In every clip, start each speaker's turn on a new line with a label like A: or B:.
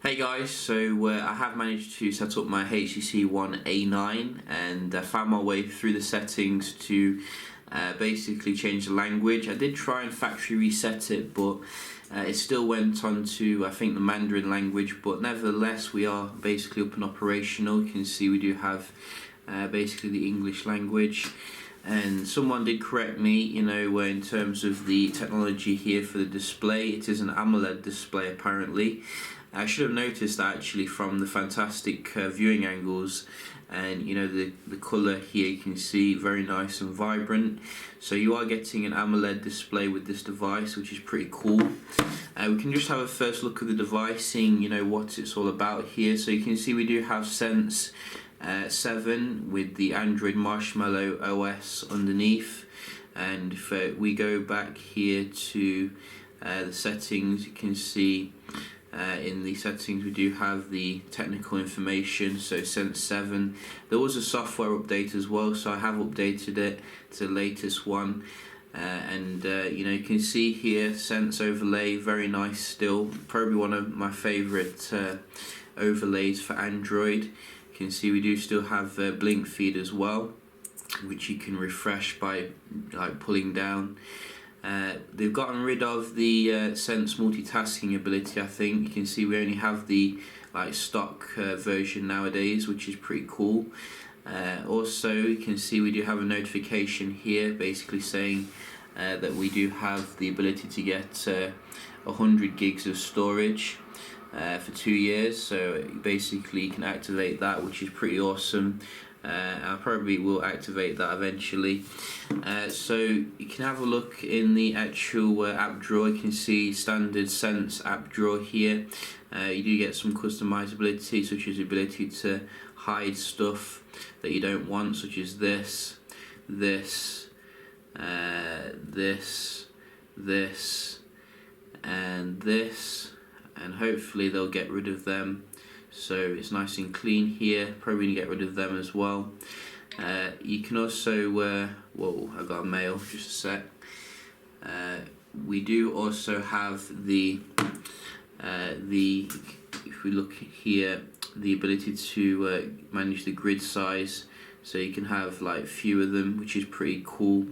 A: Hey guys, so I have managed to set up my HTC One A9 and found my way through the settings to basically change the language. I did try and factory reset it, but it still went on to, I think, the Mandarin language, but nevertheless we are basically up and operational. You can see we do have basically the English language. And someone did correct me, in terms of the technology here for the display. It is an AMOLED display apparently. I should have noticed that actually from the fantastic viewing angles, and the colour here you can see very nice and vibrant. So you are getting an AMOLED display with this device, which is pretty cool. We can just have a first look at the device, seeing what it's all about here. So you can see we do have Sense 7 with the Android Marshmallow OS underneath, and if we go back here to the settings, you can see in the settings we do have the technical information. So Sense 7, there was a software update as well, so I have updated it to the latest one, and you can see here Sense overlay, very nice still, probably one of my favourite overlays for Android. You can see we do still have blink feed as well, which you can refresh by pulling down. They've gotten rid of the Sense multitasking ability. I think you can see we only have the stock version nowadays, which is pretty cool. Also, you can see we do have a notification here, basically saying that we do have the ability to get 100 gigs of storage for 2 years. So basically, you can activate that, which is pretty awesome. I probably will activate that eventually. So you can have a look in the actual app drawer. You can see standard Sense app drawer here. You do get some customizability, such as the ability to hide stuff that you don't want, such as this, this, and this, and hopefully they'll get rid of them. So it's nice and clean here, probably going to get rid of them as well. You can also, whoa, I got a mail, just a sec. We do also have the, if we look here, the ability to manage the grid size. So you can have few of them, which is pretty cool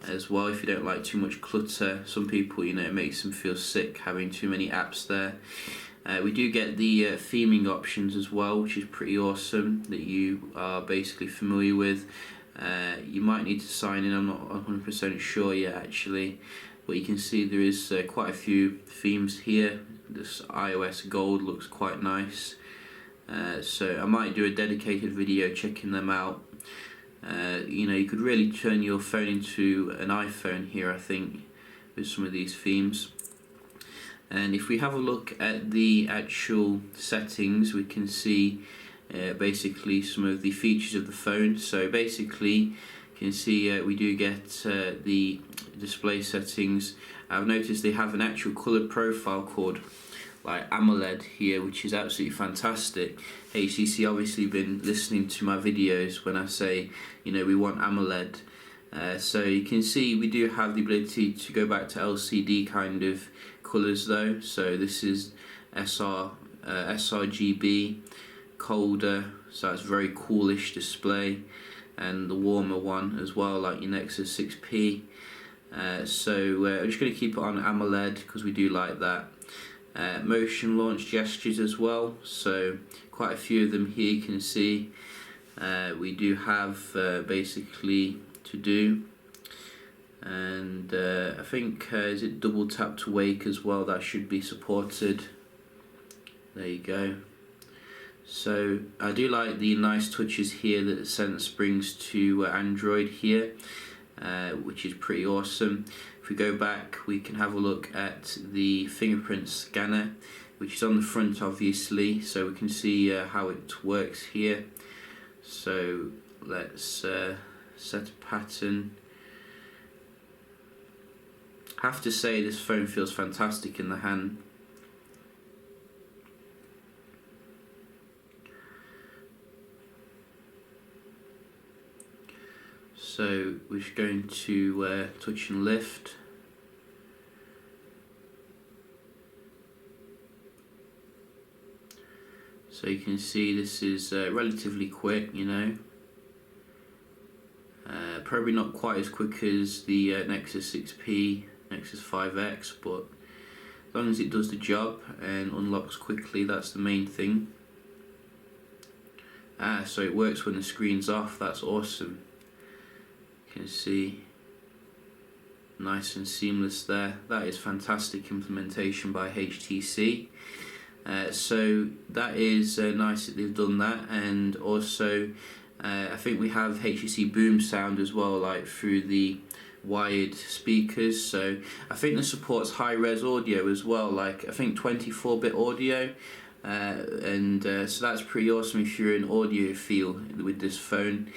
A: as well if you don't like too much clutter. Some people, it makes them feel sick having too many apps there. We do get the theming options as well, which is pretty awesome, that you are basically familiar with. You might need to sign in, I'm not 100% sure yet actually, but you can see there is quite a few themes here. This iOS Gold looks quite nice, so I might do a dedicated video checking them out. You could really turn your phone into an iPhone here, I think, with some of these themes. And if we have a look at the actual settings, we can see basically some of the features of the phone. So basically, you can see we do get the display settings. I've noticed they have an actual color profile called AMOLED here, which is absolutely fantastic. HTC obviously been listening to my videos when I say, we want AMOLED. So you can see we do have the ability to go back to LCD kind of colours though. So this is sRGB, colder, so that's very coolish display, and the warmer one as well, like your Nexus 6P. So I'm just going to keep it on AMOLED because we do like that. Motion launch gestures as well, so quite a few of them here you can see. We do have basically to do, and I think is it double tap to wake as well, that should be supported. There you go. So I do like the nice touches here that Sense brings to Android here, which is pretty awesome. If we go back, we can have a look at the fingerprint scanner, which is on the front obviously, so we can see how it works here. So let's set a pattern. I have to say this phone feels fantastic in the hand. So we're just going to touch and lift. So you can see this is relatively quick, you know. Probably not quite as quick as the Nexus 6P, Nexus 5X, but as long as it does the job and unlocks quickly, that's the main thing. So it works when the screen's off. That's awesome. You can see, nice and seamless there. That is fantastic implementation by HTC. So that is nice that they've done that, and also I think we have HTC Boom sound as well, like through the wired speakers. So I think this supports high-res audio as well, like I think 24-bit audio, and so that's pretty awesome if you're an audiophile with this phone,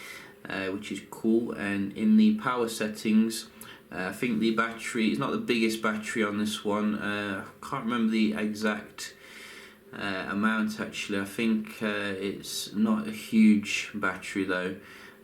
A: which is cool. And in the power settings, I think the battery is not the biggest battery on this one. I can't remember the exact amount actually. I think it's not a huge battery though.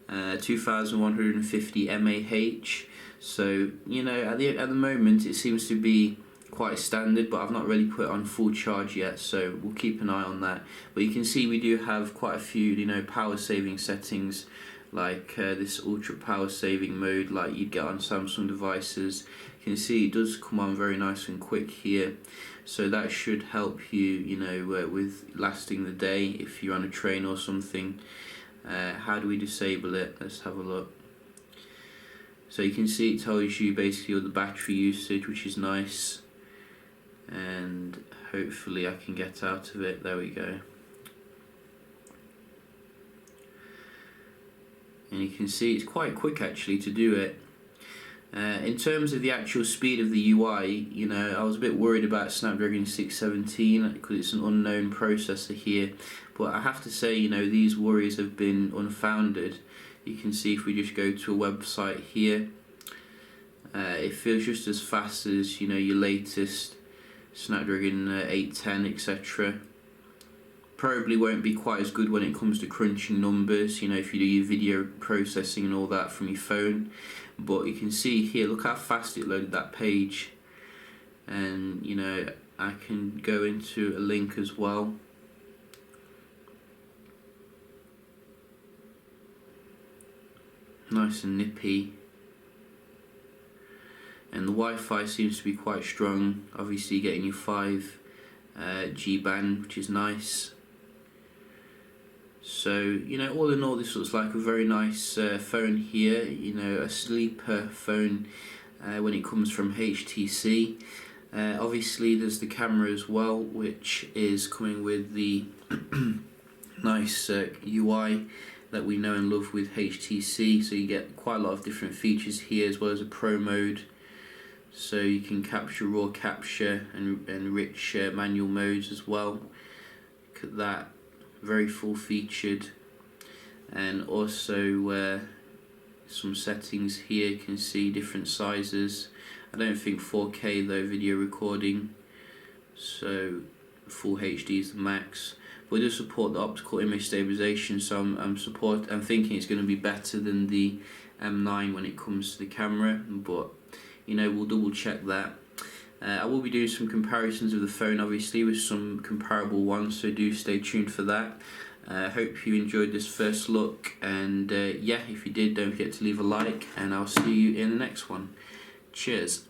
A: 2150 mAh. So you know, at the moment it seems to be quite standard, but I've not really put it on full charge yet, so we'll keep an eye on that. But you can see we do have quite a few, you know, power saving settings, like this ultra power saving mode like you'd get on Samsung devices. You can see it does come on very nice and quick here, so that should help you, you know, with lasting the day if you're on a train or something. How do we disable it? Let's have a look. So you can see it tells you basically all the battery usage, which is nice, and hopefully I can get out of it. There we go. And you can see it's quite quick actually to do it. In terms of the actual speed of the UI, you know, I was a bit worried about Snapdragon 617 because it's an unknown processor here, but I have to say, you know, these worries have been unfounded. You can see if we just go to a website here, it feels just as fast as, you know, your latest Snapdragon 810, etc. Probably won't be quite as good when it comes to crunching numbers, you know, if you do your video processing and all that from your phone. But you can see here, look how fast it loaded that page. And, you know, I can go into a link as well. Nice and nippy. And the Wi-Fi seems to be quite strong. Obviously getting your 5G band, which is nice. So, you know, all in all, this looks like a very nice phone here, you know, a sleeper phone when it comes from HTC. Obviously there's the camera as well, which is coming with the nice UI that we know and love with HTC. So you get quite a lot of different features here, as well as a pro mode. So you can capture raw capture and rich manual modes as well. Look at that. Very full featured, and also some settings here. You can see different sizes. I don't think 4K though, video recording, so full HD is the max. But it does support the optical image stabilization, so I'm thinking it's going to be better than the M9 when it comes to the camera, but you know, we'll double check that. I will be doing some comparisons of the phone, obviously, with some comparable ones, so do stay tuned for that. Hope you enjoyed this first look, and yeah, if you did, don't forget to leave a like, and I'll see you in the next one. Cheers.